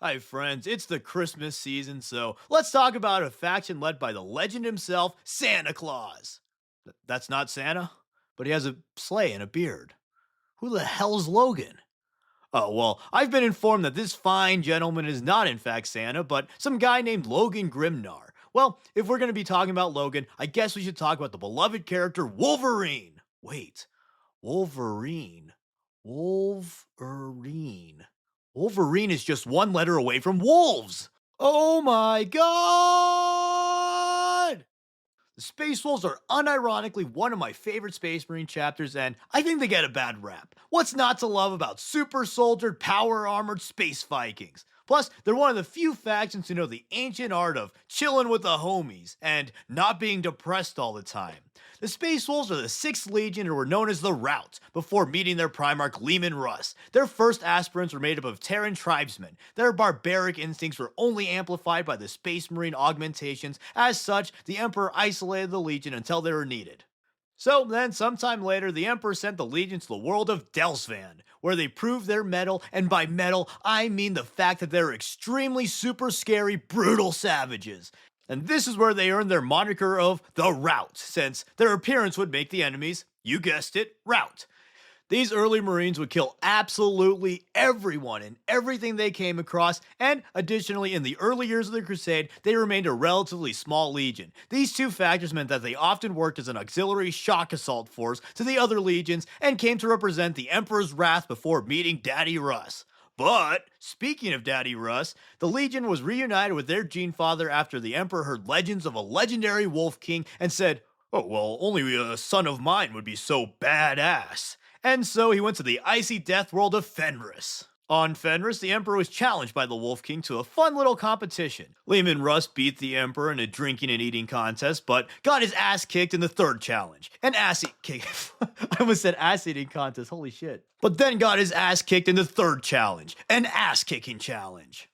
Hi, friends. It's the Christmas season, so let's talk about a faction led by the legend himself, Santa Claus. That's not Santa, but he has a sleigh and a beard. Who the hell's Logan? Oh, well, I've been informed that this fine gentleman is not, in fact, Santa, but some guy named Logan Grimnar. Well, if we're going to be talking about Logan, I guess we should talk about the beloved character Wolverine. Wait, Wolverine. Wolverine. Wolverine is just one letter away from wolves. Oh my god! The Space Wolves are unironically one of my favorite Space Marine chapters, and I think they get a bad rap. What's not to love about super soldiered, power armored space Vikings? Plus, they're one of the few factions who know the ancient art of chilling with the homies and not being depressed all the time. The Space Wolves are the 6th Legion and were known as the Rout before meeting their Primarch Leman Russ. Their first aspirants were made up of Terran tribesmen. Their barbaric instincts were only amplified by the Space Marine augmentations. As such, the Emperor isolated the Legion until they were needed. So then, sometime later, the Emperor sent the Legion to the world of Delsvan, where they proved their mettle, and by mettle, I mean the fact that they're extremely super scary, brutal savages. And this is where they earned their moniker of the Rout, since their appearance would make the enemies, you guessed it, rout. These early Marines would kill absolutely everyone and everything they came across, and additionally, in the early years of the Crusade, they remained a relatively small legion. These two factors meant that they often worked as an auxiliary shock assault force to the other legions and came to represent the Emperor's wrath before meeting Daddy Russ. But, speaking of Daddy Russ, the Legion was reunited with their Gene Father after the Emperor heard legends of a legendary Wolf King and said, "Oh, well, only a son of mine would be so badass." And so he went to the icy death world of Fenris. On Fenris, the Emperor was challenged by the Wolf King to a fun little competition. Leman Russ beat the Emperor in a drinking and eating contest, but got his ass kicked in the third challenge. An ass kick. I almost said ass eating contest, holy shit. But then got his ass kicked in the third challenge. An ass kicking challenge.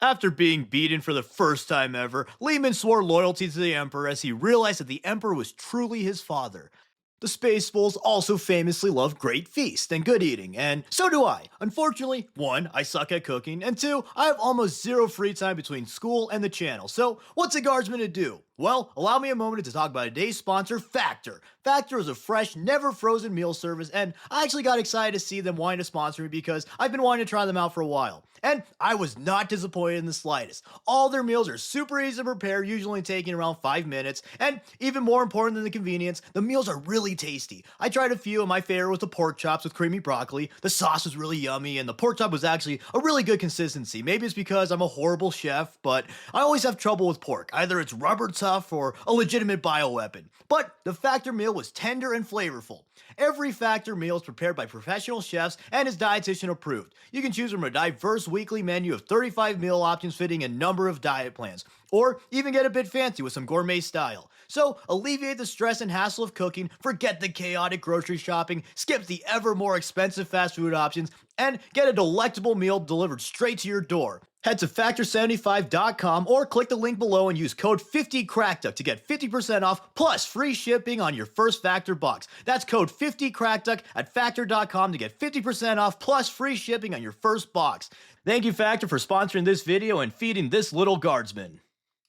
After being beaten for the first time ever, Leman swore loyalty to the Emperor as he realized that the Emperor was truly his father. The Space Wolves also famously love great feast and good eating, and so do I. Unfortunately, 1, I suck at cooking, and 2, I have almost zero free time between school and the channel, so what's a guardsman to do? Well, allow me a moment to talk about today's sponsor, Factor. Factor is a fresh, never frozen meal service, and I actually got excited to see them wanting to sponsor me because I've been wanting to try them out for a while. And I was not disappointed in the slightest. All their meals are super easy to prepare, usually taking around 5 minutes, and even more important than the convenience, the meals are really tasty. I tried a few, and my favorite was the pork chops with creamy broccoli. The sauce was really yummy, and the pork chop was actually a really good consistency. Maybe it's because I'm a horrible chef, but I always have trouble with pork. Either it's rubber tough or a legitimate bioweapon. But the Factor meal was tender and flavorful. Every Factor meal is prepared by professional chefs and is dietitian approved. You can choose from a diverse weekly menu of 35 meal options fitting a number of diet plans, or even get a bit fancy with some gourmet style. So alleviate the stress and hassle of cooking, forget the chaotic grocery shopping, skip the ever more expensive fast food options, and get a delectable meal delivered straight to your door. Head to factor75.com or click the link below and use code 50CRACKDUCK to get 50% off plus free shipping on your first Factor box. That's code 50CRACKDUCK at factor.com to get 50% off plus free shipping on your first box. Thank you, Factor, for sponsoring this video and feeding this little guardsman.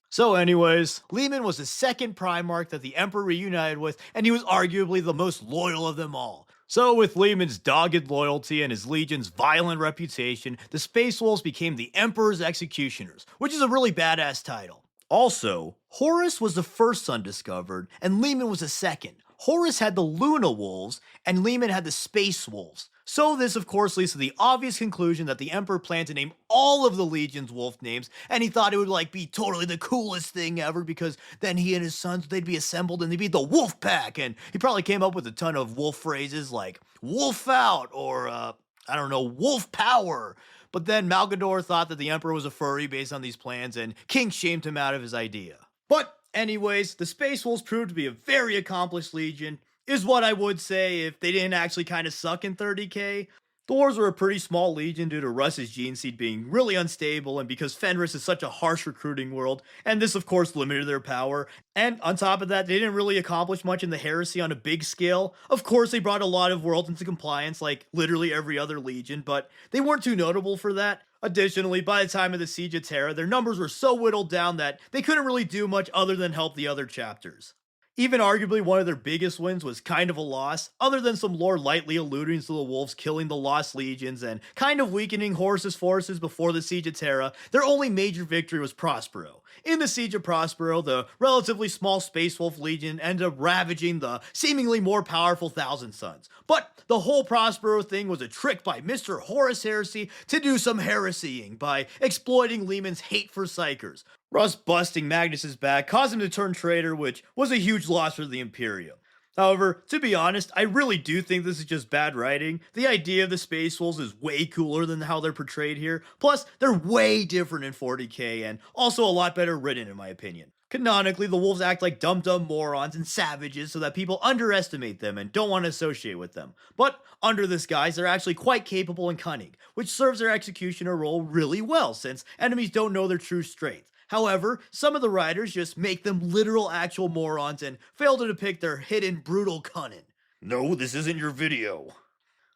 So anyways, Leman was the second Primarch that the Emperor reunited with, and he was arguably the most loyal of them all. So with Leman's dogged loyalty and his legion's violent reputation, the Space Wolves became the Emperor's Executioners, which is a really badass title. Also, Horus was the first son discovered, and Leman was the second. Horus had the Luna Wolves, and Leman had the Space Wolves. So this of course leads to the obvious conclusion that the Emperor planned to name all of the Legion's wolf names, and he thought it would be totally the coolest thing ever because then he and his sons, they'd be assembled and they'd be the Wolf Pack, and he probably came up with a ton of wolf phrases like wolf out or I don't know, wolf power. But then Malgador thought that the Emperor was a furry based on these plans, and King shamed him out of his idea. But anyways, the Space Wolves proved to be a very accomplished legion, is what I would say if they didn't actually kind of suck in 30k. The Wolves were a pretty small legion due to Russ's gene seed being really unstable and because Fenris is such a harsh recruiting world, and this of course limited their power. And on top of that, they didn't really accomplish much in the heresy on a big scale. Of course, they brought a lot of worlds into compliance like literally every other legion, but they weren't too notable for that. Additionally, by the time of the Siege of Terra, their numbers were so whittled down that they couldn't really do much other than help the other chapters. Even arguably one of their biggest wins was kind of a loss, other than some lore lightly alluding to the wolves killing the lost legions and kind of weakening Horus's forces before the Siege of Terra. Their only major victory was Prospero. In the Siege of Prospero, the relatively small Space Wolf Legion ended up ravaging the seemingly more powerful Thousand Sons. But the whole Prospero thing was a trick by Mr. Horus Heresy to do some heresying by exploiting Lehman's hate for Psychers. Russ busting Magnus's back caused him to turn traitor, which was a huge loss for the Imperium. However, to be honest, I really do think this is just bad writing. The idea of the Space Wolves is way cooler than how they're portrayed here. Plus, they're way different in 40k and also a lot better written in my opinion. Canonically, the wolves act like dumb morons and savages so that people underestimate them and don't want to associate with them. But under this guise, they're actually quite capable and cunning, which serves their executioner role really well since enemies don't know their true strength. However, some of the writers just make them literal actual morons and fail to depict their hidden brutal cunning. No, this isn't your video.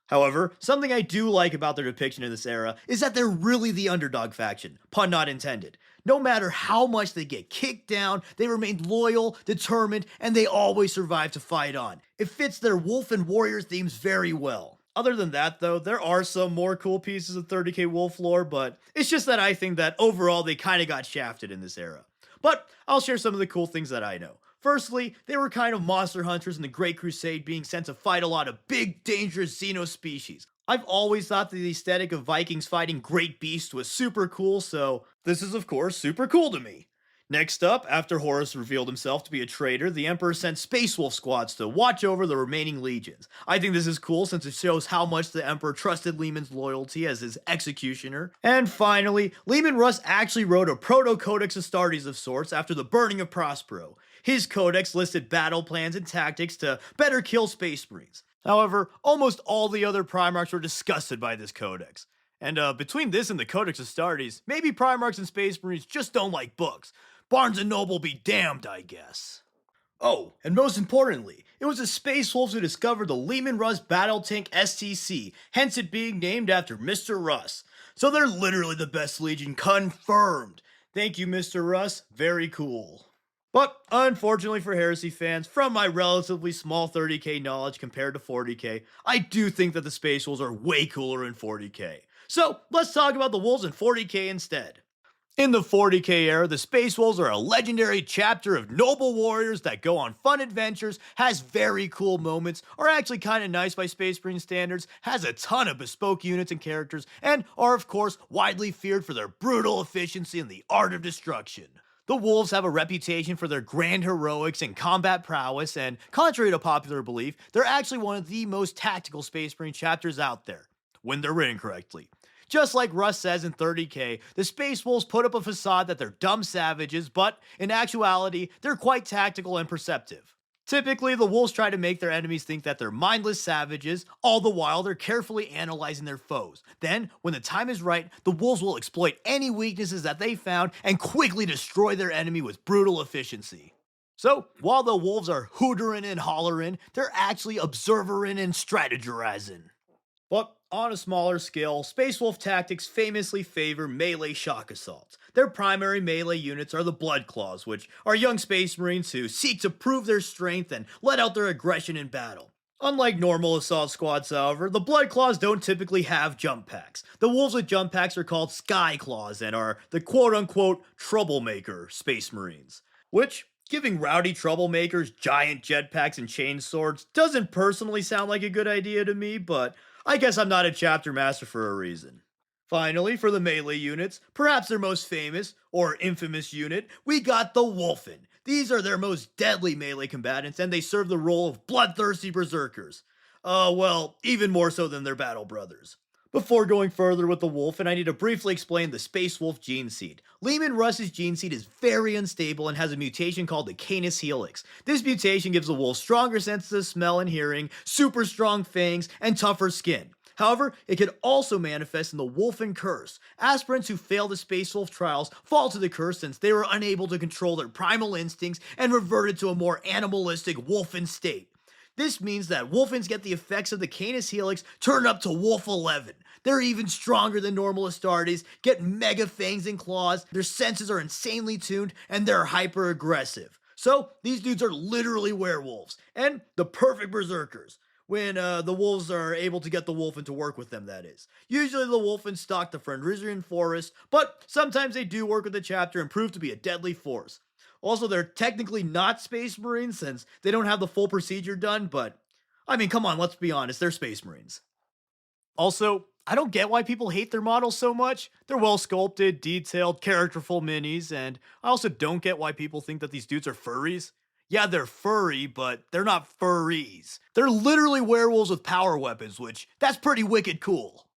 However, something I do like about their depiction in this era is that they're really the underdog faction, pun not intended. No matter how much they get kicked down, they remain loyal, determined, and they always survive to fight on. It fits their wolf and warrior themes very well. Other than that though, there are some more cool pieces of 30k wolf lore, but it's just that I think that overall they kinda got shafted in this era. But I'll share some of the cool things that I know. Firstly, they were kind of monster hunters in the Great Crusade being sent to fight a lot of big, dangerous xeno species. I've always thought that the aesthetic of Vikings fighting great beasts was super cool, so this is of course super cool to me. Next up, after Horus revealed himself to be a traitor, the Emperor sent Space Wolf squads to watch over the remaining legions. I think this is cool since it shows how much the Emperor trusted Lehman's loyalty as his executioner. And finally, Lehman Russ actually wrote a proto-codex Astartes of sorts after the burning of Prospero. His codex listed battle plans and tactics to better kill Space Marines. However, almost all the other Primarchs were disgusted by this codex. And between this and the Codex Astartes, maybe Primarchs and Space Marines just don't like books. Barnes and Noble be damned, I guess. Oh, and most importantly, it was the Space Wolves who discovered the Lehman Russ Battle Tank STC, hence it being named after Mr. Russ. So they're literally the best Legion, confirmed. Thank you, Mr. Russ, very cool. But unfortunately for Heresy fans, from my relatively small 30k knowledge compared to 40k, I do think that the Space Wolves are way cooler in 40k. So let's talk about the Wolves in 40k instead. In the 40k era, the Space Wolves are a legendary chapter of noble warriors that go on fun adventures, has very cool moments, are actually kinda nice by Space Marine standards, has a ton of bespoke units and characters, and are of course widely feared for their brutal efficiency and the art of destruction. The Wolves have a reputation for their grand heroics and combat prowess, and contrary to popular belief, they're actually one of the most tactical Space Marine chapters out there, when they're written correctly. Just like Russ says in 30k, the Space Wolves put up a facade that they're dumb savages, but in actuality, they're quite tactical and perceptive. Typically, the Wolves try to make their enemies think that they're mindless savages, all the while they're carefully analyzing their foes. Then, when the time is right, the Wolves will exploit any weaknesses that they found and quickly destroy their enemy with brutal efficiency. So, while the Wolves are hooterin' and hollerin', they're actually observerin' and strategizing. But on a smaller scale, Space Wolf tactics famously favor melee shock assaults. Their primary melee units are the Blood Claws, which are young Space Marines who seek to prove their strength and let out their aggression in battle. Unlike normal assault squads, however, the Blood Claws don't typically have jump packs. The wolves with jump packs are called Sky Claws and are the quote-unquote troublemaker Space Marines. Which, giving rowdy troublemakers giant jetpacks and chain swords doesn't personally sound like a good idea to me, but I guess I'm not a chapter master for a reason. Finally, for the melee units, perhaps their most famous, or infamous unit, we got the Wolfen. These are their most deadly melee combatants, and they serve the role of bloodthirsty berserkers. Well, even more so than their battle brothers. Before going further with the Wolfen, I need to briefly explain the Space Wolf gene seed. Lehman Russ's gene seed is very unstable and has a mutation called the Canis Helix. This mutation gives the wolf stronger senses of smell and hearing, super strong fangs, and tougher skin. However, it can also manifest in the Wolfen Curse. Aspirants who fail the Space Wolf trials fall to the curse since they were unable to control their primal instincts and reverted to a more animalistic Wolfen state. This means that Wolfens get the effects of the Canis Helix turned up to Wolf 11. They're even stronger than normal Astartes, get mega fangs and claws, their senses are insanely tuned, and they're hyper aggressive. So, these dudes are literally werewolves, and the perfect berserkers. When the wolves are able to get the wolfen to work with them, that is. Usually the wolfen stalk the Fenrisian forest, but sometimes they do work with the chapter and prove to be a deadly force. Also, they're technically not Space Marines since they don't have the full procedure done, but I mean, come on, let's be honest, they're Space Marines. Also, I don't get why people hate their models so much. They're well sculpted, detailed, characterful minis, and I also don't get why people think that these dudes are furries. Yeah, they're furry, but they're not furries. They're literally werewolves with power weapons, which that's pretty wicked cool.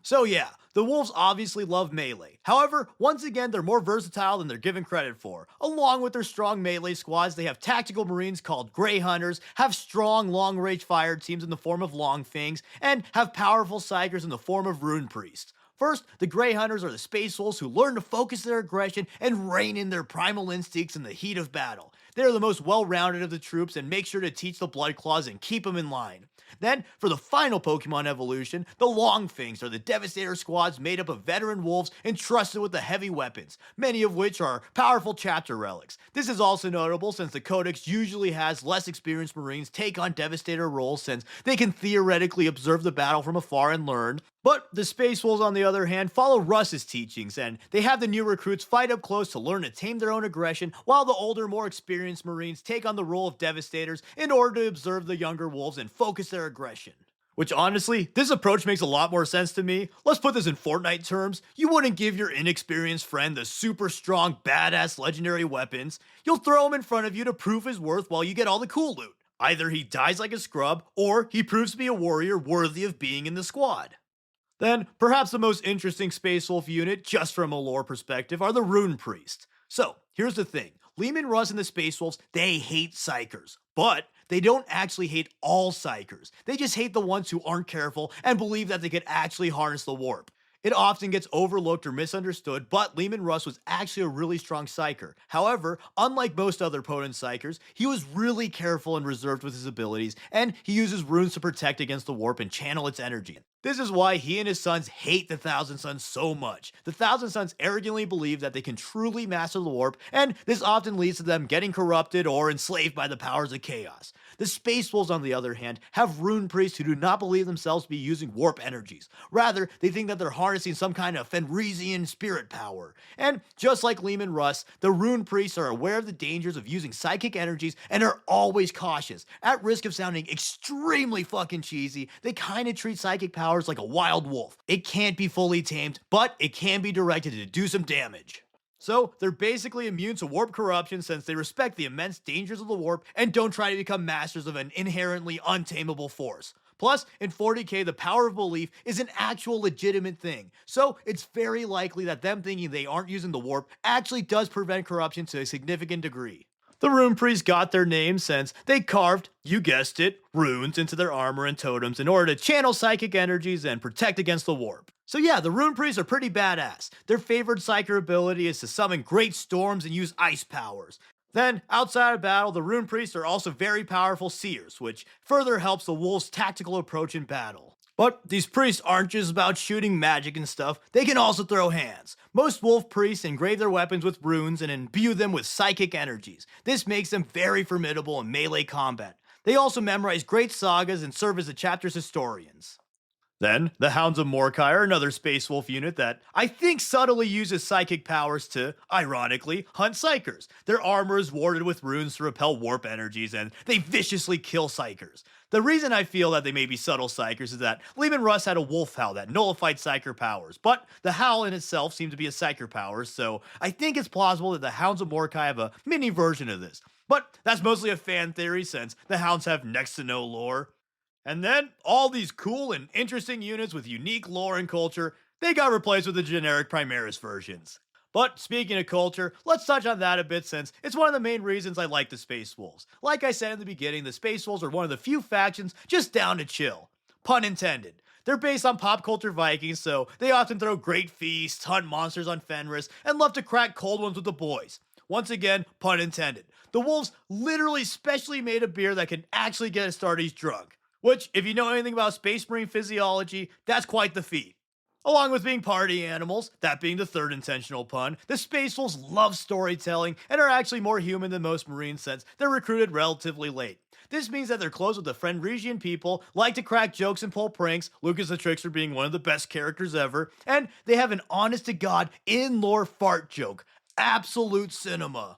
So yeah, the wolves obviously love melee. However, once again, they're more versatile than they're given credit for. Along with their strong melee squads, they have tactical marines called Grey Hunters, have strong long-range fire teams in the form of Longfangs, and have powerful psykers in the form of Rune Priests. First, the Grey Hunters are the Space Wolves who learn to focus their aggression and rein in their primal instincts in the heat of battle. They are the most well-rounded of the troops and make sure to teach the Blood Claws and keep them in line. Then, for the final Pokemon evolution, the Longfangs are the Devastator squads made up of veteran wolves entrusted with the heavy weapons, many of which are powerful chapter relics. This is also notable since the Codex usually has less experienced Marines take on Devastator roles since they can theoretically observe the battle from afar and learn. But the Space Wolves, on the other hand, follow Russ's teachings, and they have the new recruits fight up close to learn to tame their own aggression, while the older, more experienced Marines take on the role of Devastators in order to observe the younger wolves and focus their aggression. Which honestly, this approach makes a lot more sense to me. Let's put this in Fortnite terms. You wouldn't give your inexperienced friend the super strong, badass legendary weapons. You'll throw him in front of you to prove his worth while you get all the cool loot. Either he dies like a scrub, or he proves to be a warrior worthy of being in the squad. Then, perhaps the most interesting Space Wolf unit, just from a lore perspective, are the Rune Priests. So, here's the thing. Leman Russ and the Space Wolves, they hate Psykers. But they don't actually hate all Psykers. They just hate the ones who aren't careful and believe that they could actually harness the warp. It often gets overlooked or misunderstood, but Leman Russ was actually a really strong Psyker. However, unlike most other potent Psykers, he was really careful and reserved with his abilities, and he uses runes to protect against the warp and channel its energy. This is why he and his sons hate the Thousand Sons so much. The Thousand Sons arrogantly believe that they can truly master the warp, and this often leads to them getting corrupted or enslaved by the powers of chaos. The Space Wolves, on the other hand, have Rune Priests who do not believe themselves to be using warp energies. Rather, they think that they're harnessing some kind of Fenrisian spirit power. And just like Leman Russ, the Rune Priests are aware of the dangers of using psychic energies and are always cautious. At risk of sounding extremely fucking cheesy, they kinda treat psychic powers like a wild wolf. It can't be fully tamed, but it can be directed to do some damage. So, they're basically immune to warp corruption since they respect the immense dangers of the warp and don't try to become masters of an inherently untamable force. Plus, in 40k, the power of belief is an actual legitimate thing, so it's very likely that them thinking they aren't using the warp actually does prevent corruption to a significant degree. The Rune Priests got their name since they carved, you guessed it, runes into their armor and totems in order to channel psychic energies and protect against the warp. So yeah, the Rune Priests are pretty badass. Their favorite Psyker ability is to summon great storms and use ice powers. Then, outside of battle, the Rune Priests are also very powerful seers, which further helps the wolves' tactical approach in battle. But these priests aren't just about shooting magic and stuff, they can also throw hands. Most wolf priests engrave their weapons with runes and imbue them with psychic energies. This makes them very formidable in melee combat. They also memorize great sagas and serve as the chapter's historians. Then, the Hounds of Mordkai are another Space Wolf unit that I think subtly uses psychic powers to, ironically, hunt Psykers. Their armor is warded with runes to repel warp energies, and they viciously kill Psykers. The reason I feel that they may be subtle Psykers is that Leman Russ had a wolf howl that nullified Psyker powers, but the howl in itself seemed to be a Psyker power, so I think it's plausible that the Hounds of Mordkai have a mini version of this. But that's mostly a fan theory since the Hounds have next to no lore. And then, all these cool and interesting units with unique lore and culture, they got replaced with the generic Primaris versions. But speaking of culture, let's touch on that a bit since it's one of the main reasons I like the Space Wolves. Like I said in the beginning, the Space Wolves are one of the few factions just down to chill. Pun intended. They're based on pop culture Vikings, so they often throw great feasts, hunt monsters on Fenris, and love to crack cold ones with the boys. Once again, pun intended. The wolves literally specially made a beer that can actually get Astartes drunk. Which, if you know anything about Space Marine physiology, that's quite the feat. Along with being party animals, that being the third intentional pun, the Space Wolves love storytelling and are actually more human than most Marines since they're recruited relatively late. This means that they're close with the Fenrisian people, like to crack jokes and pull pranks, Lucas the Trickster being one of the best characters ever, and they have an honest to god in-lore fart joke. Absolute cinema.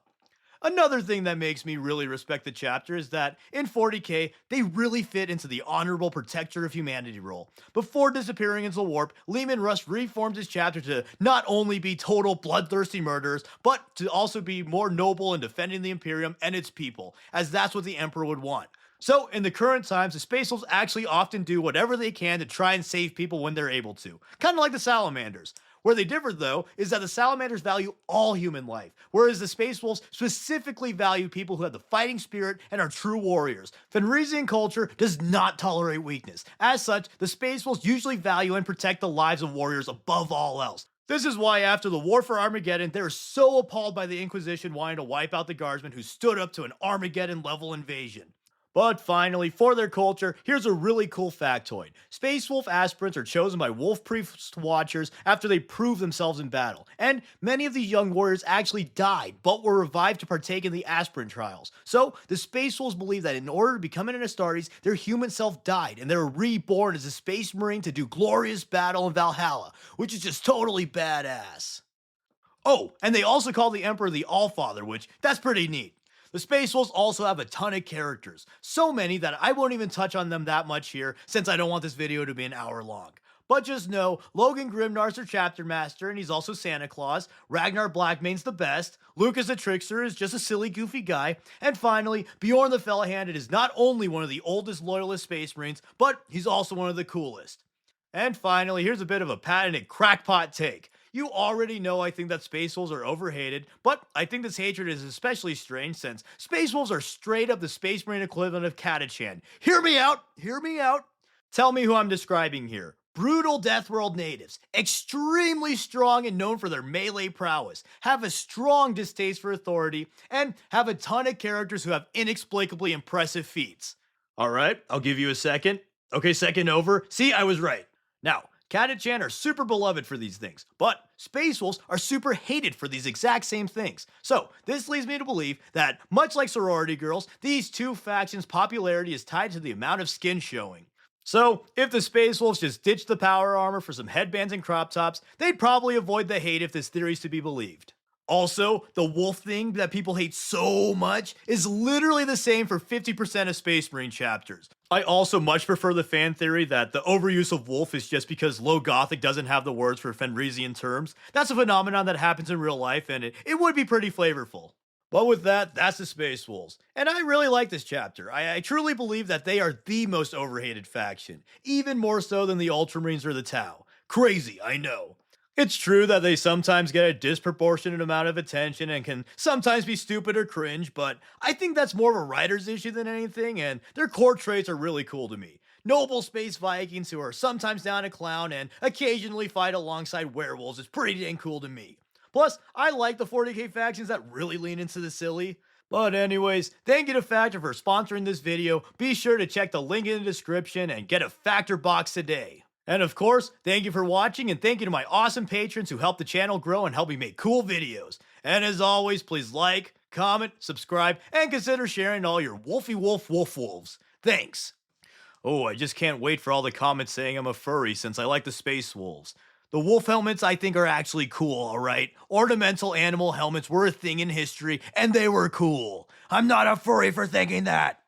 Another thing that makes me really respect the chapter is that in 40k, they really fit into the honorable protector of humanity role. Before disappearing into the warp, Lehman Russ reformed his chapter to not only be total bloodthirsty murderers, but to also be more noble in defending the Imperium and its people, as that's what the Emperor would want. So, in the current times, the Space Wolves actually often do whatever they can to try and save people when they're able to, kind of like the Salamanders. Where they differ, though, is that the Salamanders value all human life, whereas the Space Wolves specifically value people who have the fighting spirit and are true warriors. Fenrisian culture does not tolerate weakness. As such, the Space Wolves usually value and protect the lives of warriors above all else. This is why after the War for Armageddon, they were so appalled by the Inquisition wanting to wipe out the Guardsmen who stood up to an Armageddon-level invasion. But finally, for their culture, here's a really cool factoid. Space Wolf aspirants are chosen by Wolf Priest Watchers after they prove themselves in battle, and many of these young warriors actually died, but were revived to partake in the aspirant trials. So, the Space Wolves believe that in order to become an Astartes, their human self died, and they were reborn as a Space Marine to do glorious battle in Valhalla, which is just totally badass. Oh, and they also call the Emperor the Allfather, which, that's pretty neat. The Space Wolves also have a ton of characters, so many that I won't even touch on them that much here since I don't want this video to be an hour long. But just know, Logan Grimnar's their chapter master and he's also Santa Claus, Ragnar Blackmane's the best, Lucas the Trickster is just a silly goofy guy, and finally, Bjorn the Fell-Handed is not only one of the oldest loyalist Space Marines, but he's also one of the coolest. And finally, here's a bit of a patented crackpot take. You already know I think that Space Wolves are overhated, but I think this hatred is especially strange since Space Wolves are straight up the Space Marine equivalent of Catachan. Hear me out! Hear me out! Tell me who I'm describing here. Brutal Deathworld natives, extremely strong and known for their melee prowess, have a strong distaste for authority, and have a ton of characters who have inexplicably impressive feats. Alright, I'll give you a second. Okay, second over. See, I was right. Now, Catachan are super beloved for these things, but Space Wolves are super hated for these exact same things. So, this leads me to believe that, much like sorority girls, these two factions' popularity is tied to the amount of skin showing. So, if the Space Wolves just ditched the power armor for some headbands and crop tops, they'd probably avoid the hate if this theory is to be believed. Also, the wolf thing that people hate so much is literally the same for 50% of Space Marine chapters. I also much prefer the fan theory that the overuse of wolf is just because Low Gothic doesn't have the words for Fenrisian terms. That's a phenomenon that happens in real life and it would be pretty flavorful. But with that, that's the Space Wolves. And I really like this chapter. I truly believe that they are the most overhated faction, even more so than the Ultramarines or the Tau. Crazy, I know. It's true that they sometimes get a disproportionate amount of attention and can sometimes be stupid or cringe, but I think that's more of a writer's issue than anything, and their core traits are really cool to me. Noble space Vikings who are sometimes down to clown and occasionally fight alongside werewolves is pretty dang cool to me. Plus, I like the 40k factions that really lean into the silly. But anyways, thank you to Factor for sponsoring this video. Be sure to check the link in the description and get a Factor box today. And of course, thank you for watching and thank you to my awesome patrons who help the channel grow and help me make cool videos. And as always, please like, comment, subscribe, and consider sharing all your wolves. Thanks. Oh, I just can't wait for all the comments saying I'm a furry since I like the Space Wolves. The wolf helmets I think are actually cool, alright? Ornamental animal helmets were a thing in history, and they were cool. I'm not a furry for thinking that.